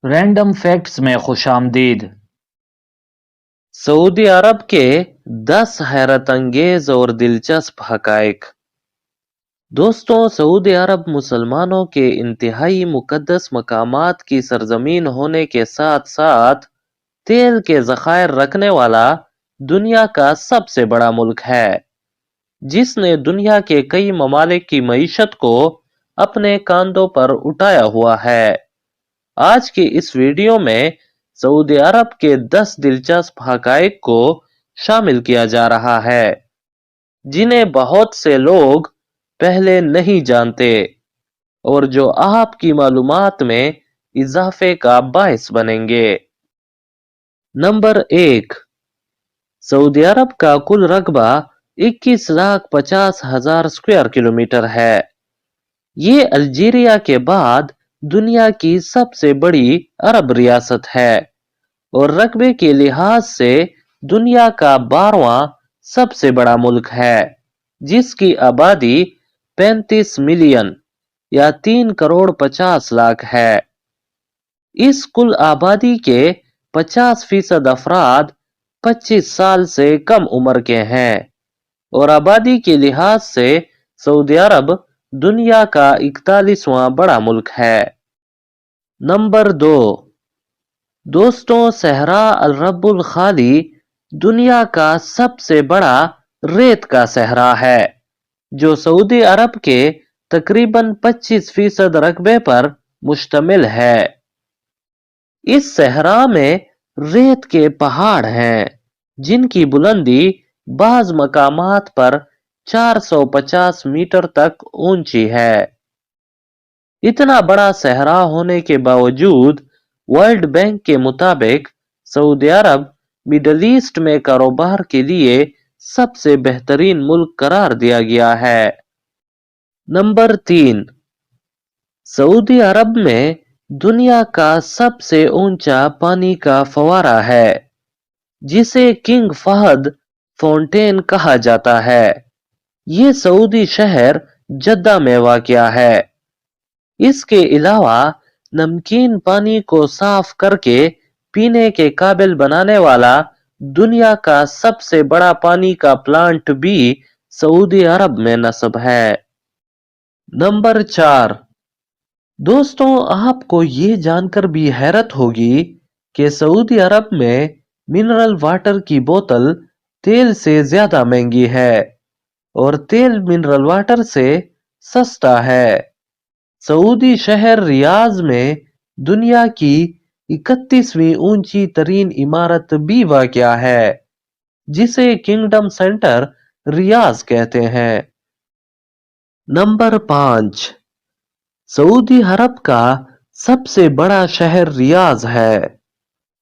Random facts میں خوش آمدید۔ سعودی عرب کے 10 حیرت انگیز اور دلچسپ حقائق۔ دوستوں، سعودی عرب مسلمانوں کے انتہائی مقدس مقامات کی سرزمین ہونے کے ساتھ ساتھ تیل کے ذخائر رکھنے والا دنیا کا سب سے بڑا ملک ہے، جس نے دنیا کے کئی ممالک کی معیشت کو اپنے کاندھوں پر اٹھایا ہوا ہے۔ آج کی اس ویڈیو میں سعودی عرب کے 10 دلچسپ حقائق کو شامل کیا جا رہا ہے، جنہیں بہت سے لوگ پہلے نہیں جانتے اور جو آپ کی معلومات میں اضافے کا باعث بنیں گے۔ نمبر 1، سعودی عرب کا کل رقبہ 21,50,000 اسکوائر کلومیٹر ہے۔ یہ الجیریا کے بعد دنیا کی سب سے بڑی عرب ریاست ہے اور رقبے کے لحاظ سے دنیا کا 12واں سب سے بڑا ملک ہے، جس کی آبادی 35 ملین یا 3,50,00,000 ہے۔ اس کل آبادی کے 50% افراد 25 سال سے کم عمر کے ہیں اور آبادی کے لحاظ سے سعودی عرب دنیا کا 41واں بڑا ملک ہے۔ نمبر 2، دوستوں، صحرا الرب الخالی دنیا کا سب سے بڑا ریت کا صحرا ہے، جو سعودی عرب کے تقریباً 25% رقبے پر مشتمل ہے۔ اس صحرا میں ریت کے پہاڑ ہیں، جن کی بلندی بعض مقامات پر 450 میٹر تک اونچی ہے۔ اتنا بڑا صحرا ہونے کے باوجود ورلڈ بینک کے مطابق سعودی عرب مڈل ایسٹ میں کاروبار کے لیے سب سے بہترین ملک قرار دیا گیا ہے۔ نمبر 3، سعودی عرب میں دنیا کا سب سے اونچا پانی کا فوارہ ہے، جسے کنگ فہد فاؤنٹین کہا جاتا ہے۔ یہ سعودی شہر جدہ میں واقع ہے۔ اس کے علاوہ نمکین پانی کو صاف کر کے پینے کے قابل بنانے والا دنیا کا سب سے بڑا پانی کا پلانٹ بھی سعودی عرب میں نصب ہے۔ نمبر 4، دوستوں، آپ کو یہ جان کر بھی حیرت ہوگی کہ سعودی عرب میں منرل واٹر کی بوتل تیل سے زیادہ مہنگی ہے اور تیل منرل واٹر سے سستا ہے۔ سعودی شہر ریاض میں دنیا کی 31ویں اونچی ترین عمارت بھی واقع ہے، جسے کنگڈم سینٹر ریاض کہتے ہیں۔ نمبر 5، سعودی عرب کا سب سے بڑا شہر ریاض ہے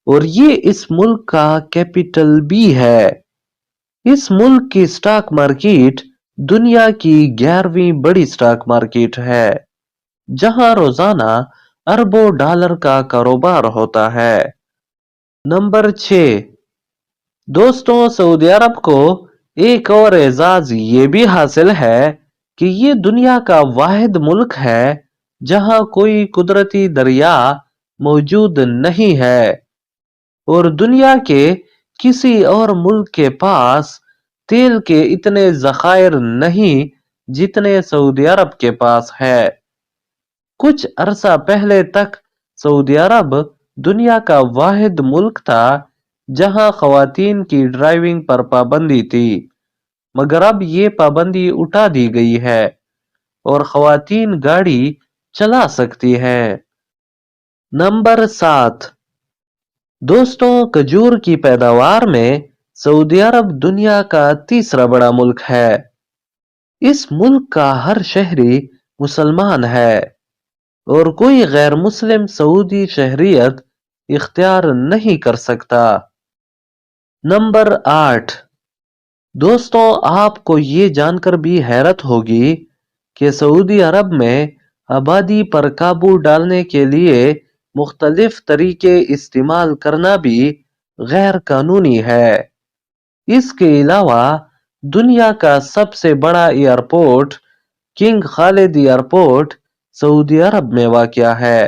اور یہ اس ملک کا کیپٹل بھی ہے۔ اس ملک کی سٹاک مارکیٹ دنیا کی 11ویں بڑی سٹاک مارکیٹ ہے، جہاں روزانہ اربوں ڈالر کا کاروبار ہوتا ہے۔ نمبر 6، دوستوں، سعودی عرب کو ایک اور اعزاز یہ بھی حاصل ہے کہ یہ دنیا کا واحد ملک ہے جہاں کوئی قدرتی دریا موجود نہیں ہے اور دنیا کے کسی اور ملک کے پاس تیل کے اتنے ذخائر نہیں جتنے سعودی عرب کے پاس ہے۔ کچھ عرصہ پہلے تک سعودی عرب دنیا کا واحد ملک تھا جہاں خواتین کی ڈرائیونگ پر پابندی تھی، مگر اب یہ پابندی اٹھا دی گئی ہے اور خواتین گاڑی چلا سکتی ہیں۔ نمبر 7، دوستوں، کھجور کی پیداوار میں سعودی عرب دنیا کا تیسرا بڑا ملک ہے۔ اس ملک کا ہر شہری مسلمان ہے اور کوئی غیر مسلم سعودی شہریت اختیار نہیں کر سکتا۔ نمبر 8، دوستوں، آپ کو یہ جان کر بھی حیرت ہوگی کہ سعودی عرب میں آبادی پر قابو ڈالنے کے لیے مختلف طریقے استعمال کرنا بھی غیر قانونی ہے۔ اس کے علاوہ دنیا کا سب سے بڑا ایئرپورٹ کنگ خالد ایئرپورٹ سعودی عرب میں واقع ہے۔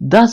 10